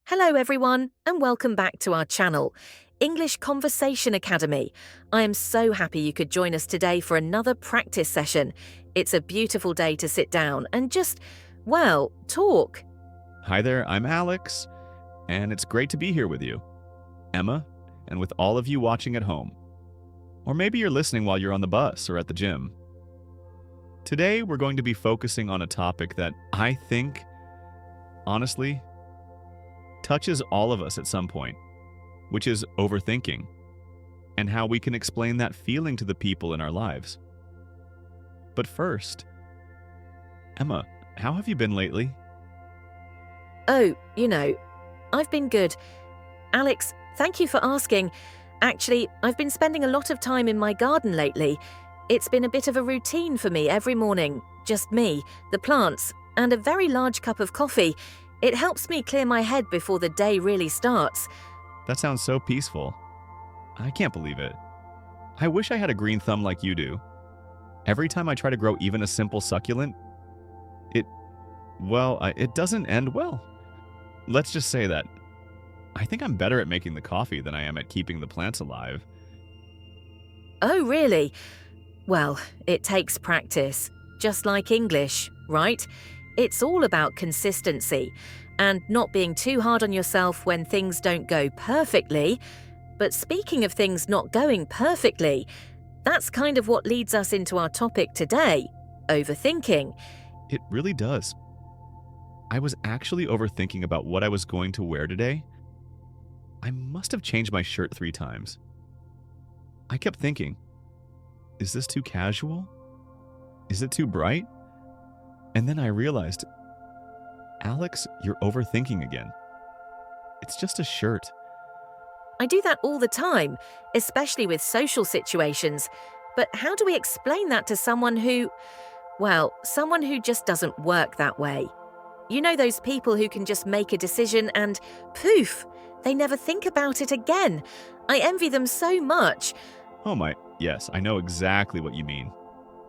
Hello everyone and welcome back to our channel, English Conversation Academy. I am so happy you could join us today for another practice session. It's a beautiful day to sit down and just, well, talk. Hi there, I'm Alex, and it's great to be here with you, Emma, and with all of you watching at home. Or maybe you're listening while you're on the bus or at the gym. Today, we're going to be focusing on a topic that I think, honestly, touches all of us at some point, which is overthinking, and how we can explain that feeling to the people in our lives. But first, Emma, how have you been lately? Oh, I've been good. Alex, thank you for asking. Actually, I've been spending a lot of time in my garden lately. It's been a bit of a routine for me every morning. Just me, the plants, and a very large cup of coffee. It helps me clear my head before the day really starts. That sounds so peaceful. I can't believe it. I wish I had a green thumb like you do. Every time I try to grow even a simple succulent, it doesn't end well. Let's just say that. I think I'm better at making the coffee than I am at keeping the plants alive. Oh, really? Well, it takes practice, just like English, right? It's all about consistency and not being too hard on yourself when things don't go perfectly. But speaking of things not going perfectly, that's kind of what leads us into our topic today, overthinking. It really does. I was actually overthinking about what I was going to wear today. I must have changed my shirt 3 times. I kept thinking, is this too casual? Is it too bright? And then I realized, Alex, you're overthinking again. It's just a shirt. I do that all the time, especially with social situations. But how do we explain that to someone who just doesn't work that way? You know those people who can just make a decision and poof, they never think about it again. I envy them so much. Yes, I know exactly what you mean.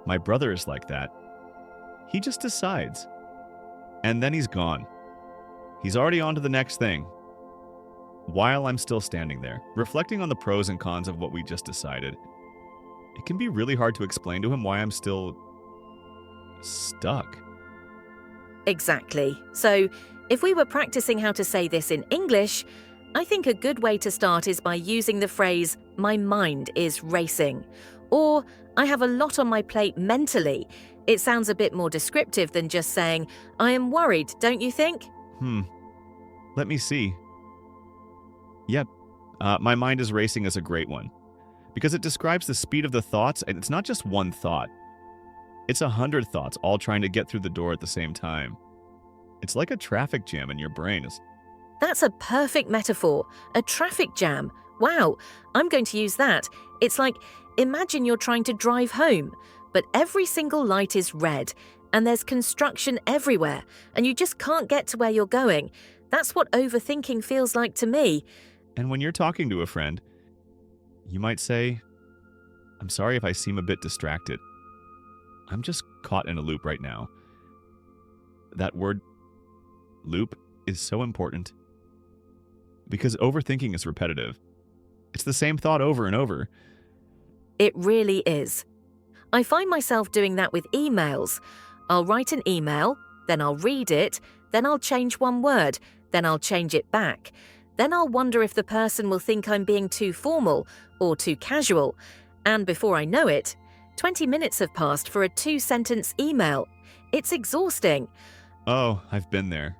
My brother is like that. He just decides. And then he's gone. He's already on to the next thing. While I'm still standing there, reflecting on the pros and cons of what we just decided, it can be really hard to explain to him why I'm still stuck. Exactly. So, if we were practicing how to say this in English, I think a good way to start is by using the phrase, "my mind is racing," or "I have a lot on my plate mentally." It sounds a bit more descriptive than just saying, "I am worried," don't you think? Let me see. Yep, my mind is racing is a great one, because it describes the speed of the thoughts, and it's not just one thought. It's 100 thoughts all trying to get through the door at the same time. It's like a traffic jam in your brain. That's a perfect metaphor. A traffic jam. Wow, I'm going to use that. It's like, imagine you're trying to drive home, but every single light is red, and there's construction everywhere, and you just can't get to where you're going. That's what overthinking feels like to me. And when you're talking to a friend, you might say, "I'm sorry if I seem a bit distracted. I'm just caught in a loop right now." That word, loop, is so important. Because overthinking is repetitive. It's the same thought over and over. It really is. I find myself doing that with emails. I'll write an email, then I'll read it, then I'll change one word, then I'll change it back. Then I'll wonder if the person will think I'm being too formal or too casual. And before I know it, 20 minutes have passed for a 2-sentence email. It's exhausting. Oh, I've been there.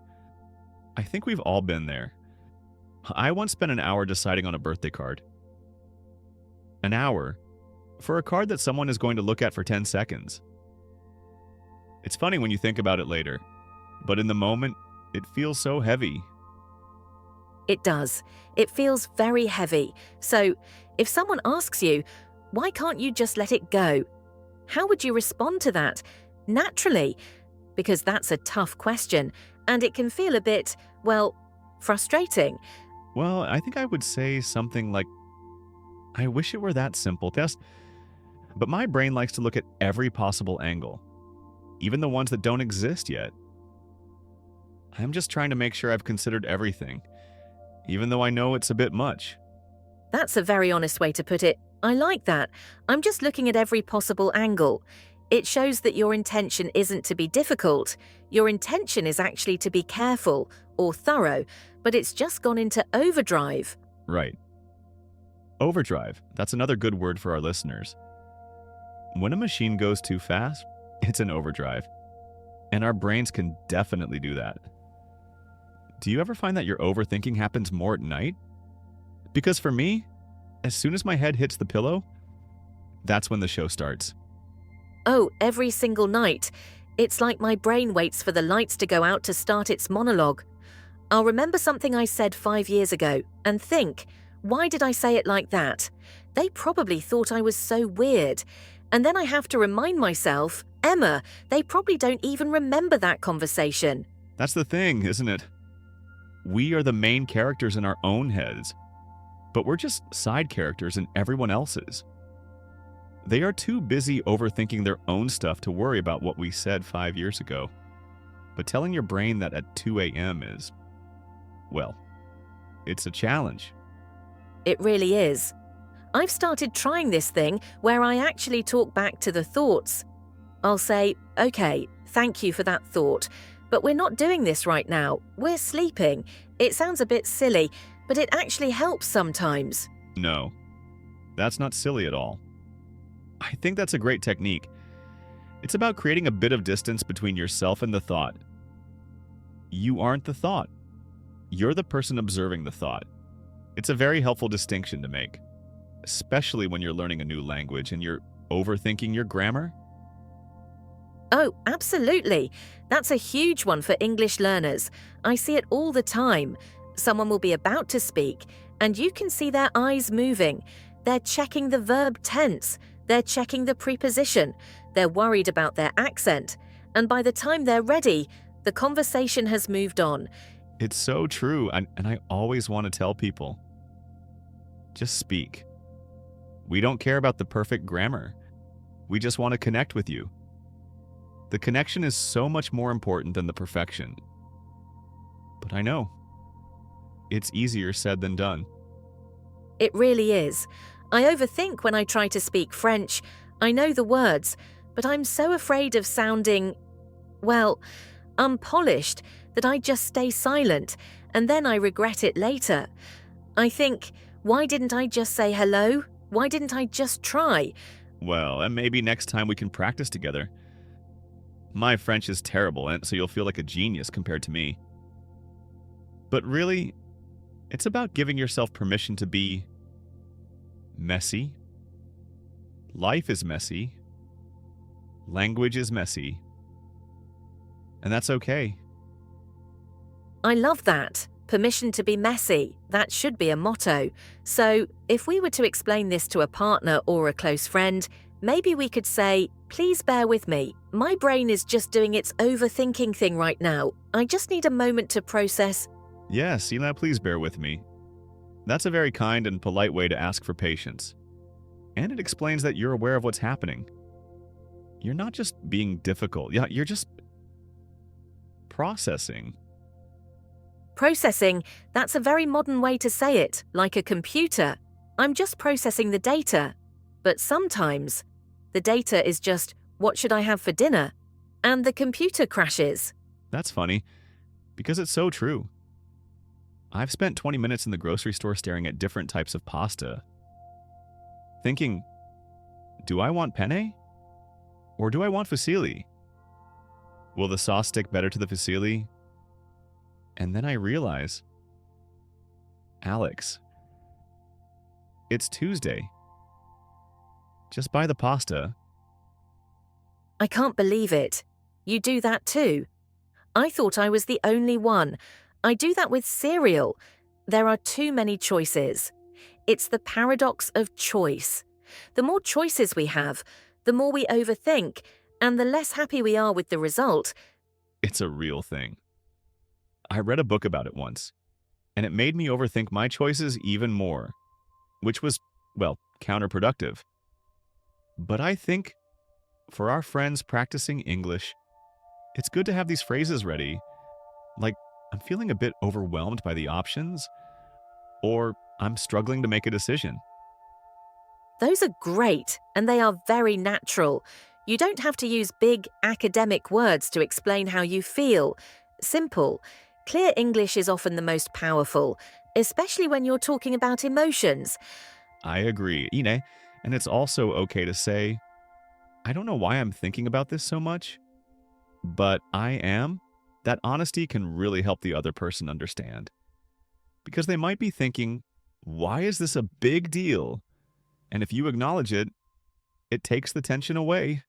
I think we've all been there. I once spent an hour deciding on a birthday card. An hour for a card that someone is going to look at for 10 seconds. It's funny when you think about it later, but in the moment, it feels so heavy. It does. It feels very heavy. So, if someone asks you, why can't you just let it go? How would you respond to that? Naturally. Because that's a tough question, and it can feel a bit, frustrating. Well, I think I would say something like, I wish it were that simple. But my brain likes to look at every possible angle, even the ones that don't exist yet. I'm just trying to make sure I've considered everything. even though I know it's a bit much. That's a very honest way to put it. I like that. I'm just looking at every possible angle. It shows that your intention isn't to be difficult. Your intention is actually to be careful or thorough, but it's just gone into overdrive. Right. Overdrive, that's another good word for our listeners. When a machine goes too fast, it's an overdrive. And our brains can definitely do that. Do you ever find that your overthinking happens more at night? Because for me, as soon as my head hits the pillow, that's when the show starts. Oh, every single night. It's like my brain waits for the lights to go out to start its monologue. I'll remember something I said 5 years ago and think, why did I say it like that? They probably thought I was so weird. And then I have to remind myself, Emma, they probably don't even remember that conversation. That's the thing, isn't it? We are the main characters in our own heads, but we're just side characters in everyone else's. They are too busy overthinking their own stuff to worry about what we said 5 years ago. But telling your brain that at 2 a.m. is, well, it's a challenge. It really is. I've started trying this thing where I actually talk back to the thoughts. I'll say, okay, thank you for that thought, but we're not doing this right now. We're sleeping. It sounds a bit silly, but it actually helps sometimes. No, that's not silly at all. I think that's a great technique. It's about creating a bit of distance between yourself and the thought. You aren't the thought. You're the person observing the thought. It's a very helpful distinction to make, especially when you're learning a new language and you're overthinking your grammar. Oh, absolutely. That's a huge one for English learners. I see it all the time. Someone will be about to speak, and you can see their eyes moving. They're checking the verb tense. They're checking the preposition. They're worried about their accent. And by the time they're ready, the conversation has moved on. It's so true, and I always want to tell people, just speak. We don't care about the perfect grammar. We just want to connect with you. The connection is so much more important than the perfection. But I know, it's easier said than done. It really is. I overthink when I try to speak French. I know the words, but I'm so afraid of sounding, well, unpolished that I just stay silent, and then I regret it later. I think, why didn't I just say hello? Why didn't I just try? Well, and maybe next time we can practice together. My French is terrible, and so you'll feel like a genius compared to me. But really, it's about giving yourself permission to be messy. Life is messy. Language is messy. And that's okay. I love that. Permission to be messy. That should be a motto. So, if we were to explain this to a partner or a close friend, maybe we could say, please bear with me. My brain is just doing its overthinking thing right now. I just need a moment to process. Yes, Ela, please bear with me. That's a very kind and polite way to ask for patience. And it explains that you're aware of what's happening. You're not just being difficult. Yeah, you're just processing. Processing, that's a very modern way to say it, like a computer. I'm just processing the data. But sometimes, the data is just, what should I have for dinner? And the computer crashes. That's funny, because it's so true. I've spent 20 minutes in the grocery store staring at different types of pasta, thinking, do I want penne? Or do I want fusilli? Will the sauce stick better to the fusilli? And then I realize, Alex, it's Tuesday. Just buy the pasta. I can't believe it. You do that too. I thought I was the only one. I do that with cereal. There are too many choices. It's the paradox of choice. The more choices we have, the more we overthink, and the less happy we are with the result. It's a real thing. I read a book about it once, and it made me overthink my choices even more, which was, well, counterproductive. But I think for our friends practicing English, it's good to have these phrases ready. Like, I'm feeling a bit overwhelmed by the options. or I'm struggling to make a decision. Those are great, and they are very natural. You don't have to use big academic words to explain how you feel. Simple, clear English is often the most powerful, especially when you're talking about emotions. I agree, Ine, and it's also okay to say, I don't know why I'm thinking about this so much, but I am. That honesty can really help the other person understand. Because they might be thinking, why is this a big deal? And if you acknowledge it, it takes the tension away.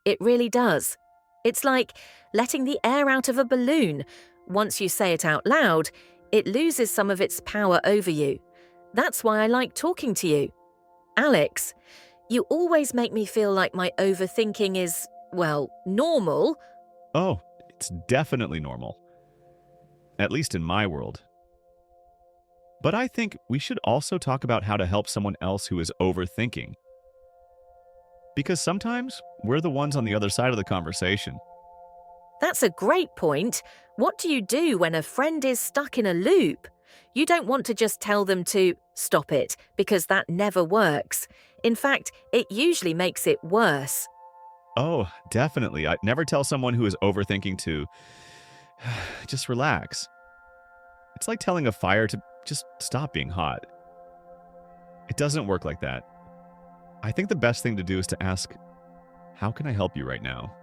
It really does. It's like letting the air out of a balloon. Once you say it out loud, it loses some of its power over you. That's why I like talking to you. Alex, you always make me feel like my overthinking is, well, normal. Oh, it's definitely normal. At least in my world. But I think we should also talk about how to help someone else who is overthinking. Because sometimes we're the ones on the other side of the conversation. That's a great point. What do you do when a friend is stuck in a loop? You don't want to just tell them to stop it, because that never works. In fact, it usually makes it worse. Oh, definitely. I'd never tell someone who is overthinking to just relax. It's like telling a fire to just stop being hot. It doesn't work like that. I think the best thing to do is to ask, how can I help you right now?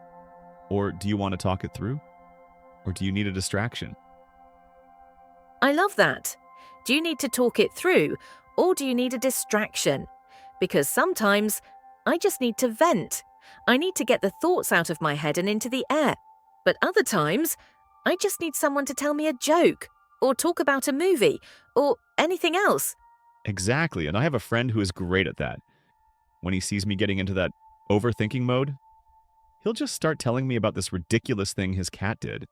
Or do you want to talk it through? Or do you need a distraction? I love that. Do you need to talk it through, or do you need a distraction? Because sometimes I just need to vent. I need to get the thoughts out of my head and into the air. But other times, I just need someone to tell me a joke, or talk about a movie, or anything else. Exactly. And I have a friend who is great at that. When he sees me getting into that overthinking mode, he'll just start telling me about this ridiculous thing his cat did.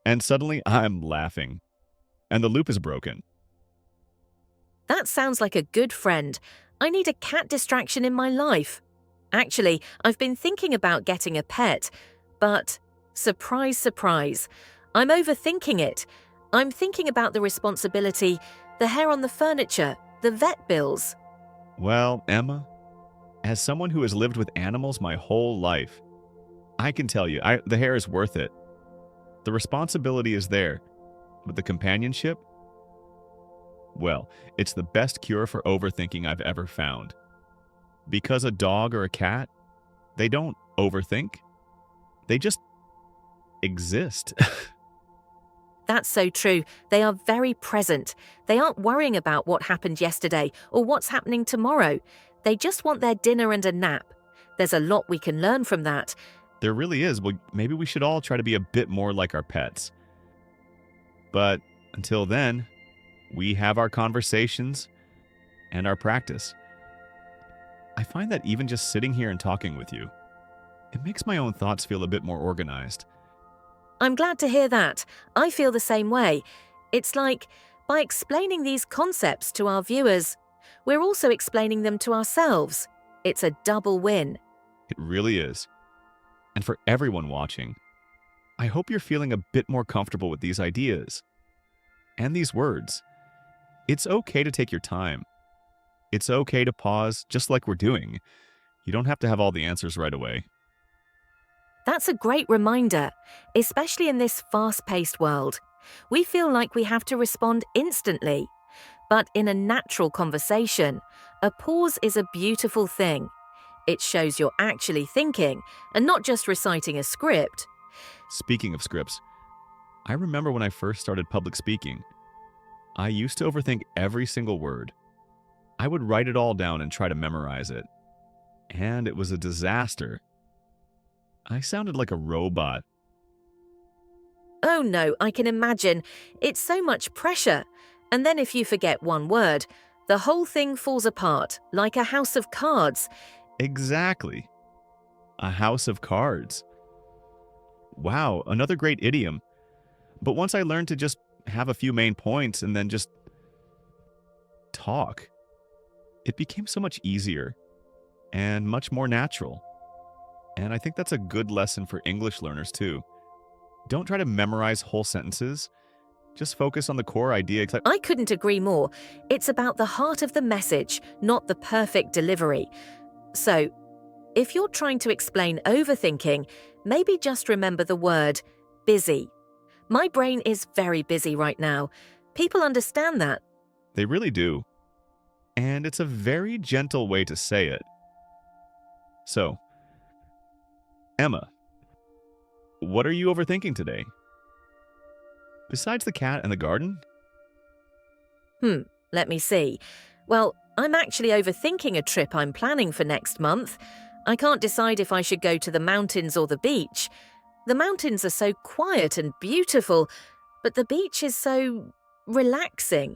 And suddenly I'm laughing. And the loop is broken. That sounds like a good friend. I need a cat distraction in my life. Actually, I've been thinking about getting a pet, but surprise, surprise, I'm overthinking it. I'm thinking about the responsibility, the hair on the furniture, the vet bills. Well, Emma, as someone who has lived with animals my whole life, I can tell you, the hair is worth it. The responsibility is there, but the companionship? Well, it's the best cure for overthinking I've ever found. Because a dog or a cat, they don't overthink. They just exist. That's so true. They are very present. They aren't worrying about what happened yesterday or what's happening tomorrow. They just want their dinner and a nap. There's a lot we can learn from that. There really is. Well, maybe we should all try to be a bit more like our pets. But until then, we have our conversations and our practice. I find that even just sitting here and talking with you, it makes my own thoughts feel a bit more organized. I'm glad to hear that. I feel the same way. It's like, by explaining these concepts to our viewers, we're also explaining them to ourselves. It's a double win. It really is. And for everyone watching, I hope you're feeling a bit more comfortable with these ideas and these words. It's okay to take your time. It's okay to pause, just like we're doing. You don't have to have all the answers right away. That's a great reminder, especially in this fast-paced world. We feel like we have to respond instantly. But in a natural conversation, a pause is a beautiful thing. It shows you're actually thinking and not just reciting a script. Speaking of scripts, I remember when I first started public speaking, I used to overthink every single word. I would write it all down and try to memorize it. And it was a disaster. I sounded like a robot. Oh no, I can imagine. It's so much pressure. And then if you forget one word, the whole thing falls apart, like a house of cards. Exactly. A house of cards. Wow, another great idiom. But once I learned to just have a few main points and then just talk, it became so much easier and much more natural. And I think that's a good lesson for English learners too. Don't try to memorize whole sentences. Just focus on the core idea. I couldn't agree more. It's about the heart of the message, not the perfect delivery. So, if you're trying to explain overthinking, maybe just remember the word busy. My brain is very busy right now. People understand that. They really do. And it's a very gentle way to say it. So, Emma, what are you overthinking today? Besides the cat and the garden? Let me see. Well, I'm actually overthinking a trip I'm planning for next month. I can't decide if I should go to the mountains or the beach. The mountains are so quiet and beautiful, but the beach is so relaxing,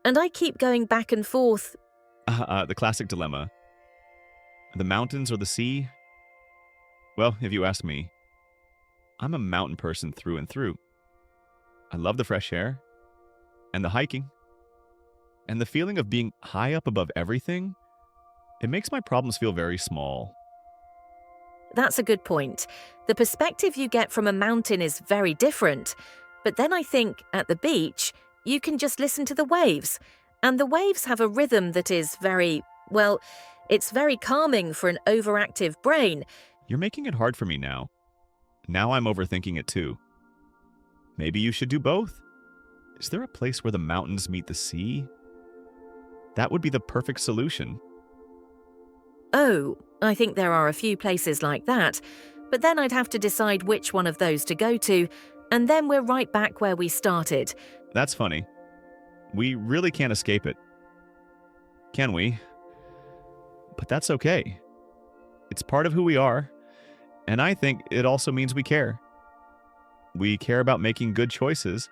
and I keep going back and forth. The classic dilemma. The mountains or the sea? Well, if you ask me, I'm a mountain person through and through. I love the fresh air, and the hiking, and the feeling of being high up above everything. It makes my problems feel very small. That's a good point. The perspective you get from a mountain is very different. But then I think, at the beach, you can just listen to the waves. And the waves have a rhythm that is well, it's very calming for an overactive brain. You're making it hard for me now. Now I'm overthinking it too. Maybe you should do both. Is there a place where the mountains meet the sea? That would be the perfect solution. Oh, I think there are a few places like that. But then I'd have to decide which one of those to go to, and then we're right back where we started. That's funny. We really can't escape it. Can we? But that's okay. It's part of who we are, and I think it also means we care. We care about making good choices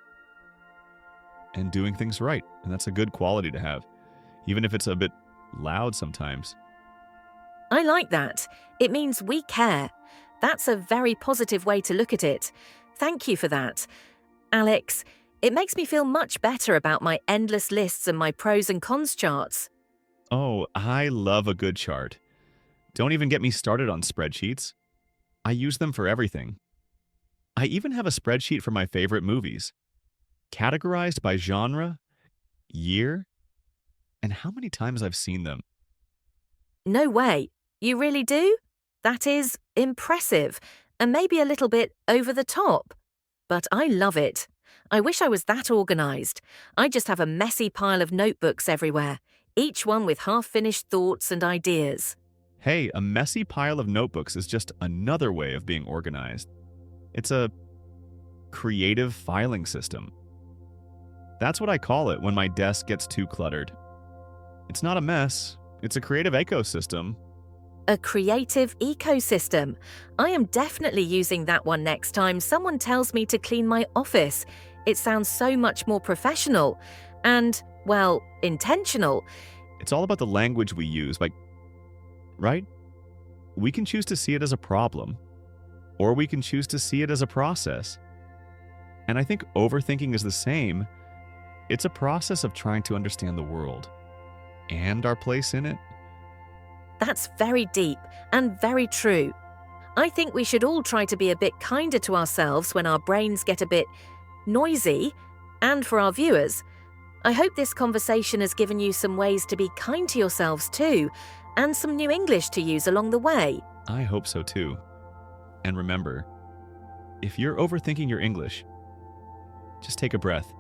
and doing things right, and that's a good quality to have, even if it's a bit loud sometimes. I like that. It means we care. That's a very positive way to look at it. Thank you for that. Alex, it makes me feel much better about my endless lists and my pros and cons charts. Oh, I love a good chart. Don't even get me started on spreadsheets. I use them for everything. I even have a spreadsheet for my favorite movies, categorized by genre, year, and how many times I've seen them. No way. You really do? That is impressive, and maybe a little bit over the top. But I love it. I wish I was that organized. I just have a messy pile of notebooks everywhere, each one with half-finished thoughts and ideas. Hey, a messy pile of notebooks is just another way of being organized. It's a creative filing system. That's what I call it when my desk gets too cluttered. It's not a mess, it's a creative ecosystem. A creative ecosystem. I am definitely using that one next time someone tells me to clean my office. It sounds so much more professional and, well, intentional. It's all about the language we use, right? We can choose to see it as a problem, or we can choose to see it as a process. And I think overthinking is the same. It's a process of trying to understand the world and our place in it. That's very deep and very true. I think we should all try to be a bit kinder to ourselves when our brains get a bit noisy, and for our viewers. I hope this conversation has given you some ways to be kind to yourselves too, and some new English to use along the way. I hope so too. And remember, if you're overthinking your English, just take a breath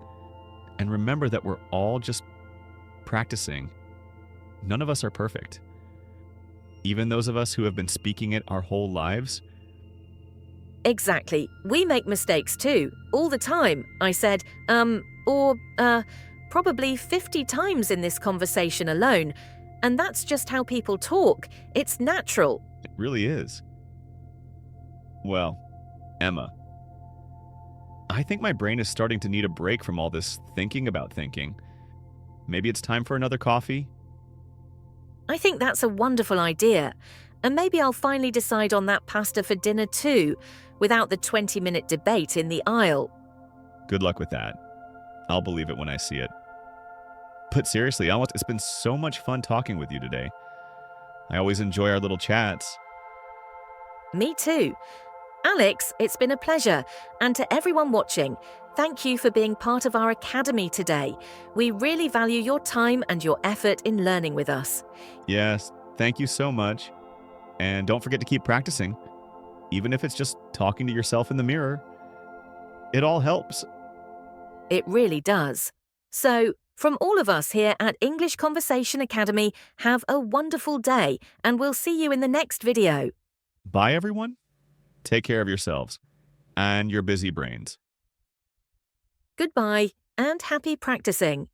and remember that we're all just practicing. None of us are perfect. Even those of us who have been speaking it our whole lives. Exactly. We make mistakes too, all the time. I said, probably 50 times in this conversation alone. And that's just how people talk. It's natural. It really is. Well, Emma, I think my brain is starting to need a break from all this thinking about thinking. Maybe it's time for another coffee? I think that's a wonderful idea. And maybe I'll finally decide on that pasta for dinner too, without the 20-minute debate in the aisle. Good luck with that. I'll believe it when I see it. But seriously, it's been so much fun talking with you today. I always enjoy our little chats. Me too. Alex, it's been a pleasure. And to everyone watching, Thank you for being part of our academy today. We really value your time and your effort in learning with us. Yes, thank you so much. And don't forget to keep practicing, even if it's just talking to yourself in the mirror. It all helps. It really does. So, from all of us here at English Conversation Academy, have a wonderful day and we'll see you in the next video. Bye, everyone. Take care of yourselves and your busy brains. Goodbye and happy practicing.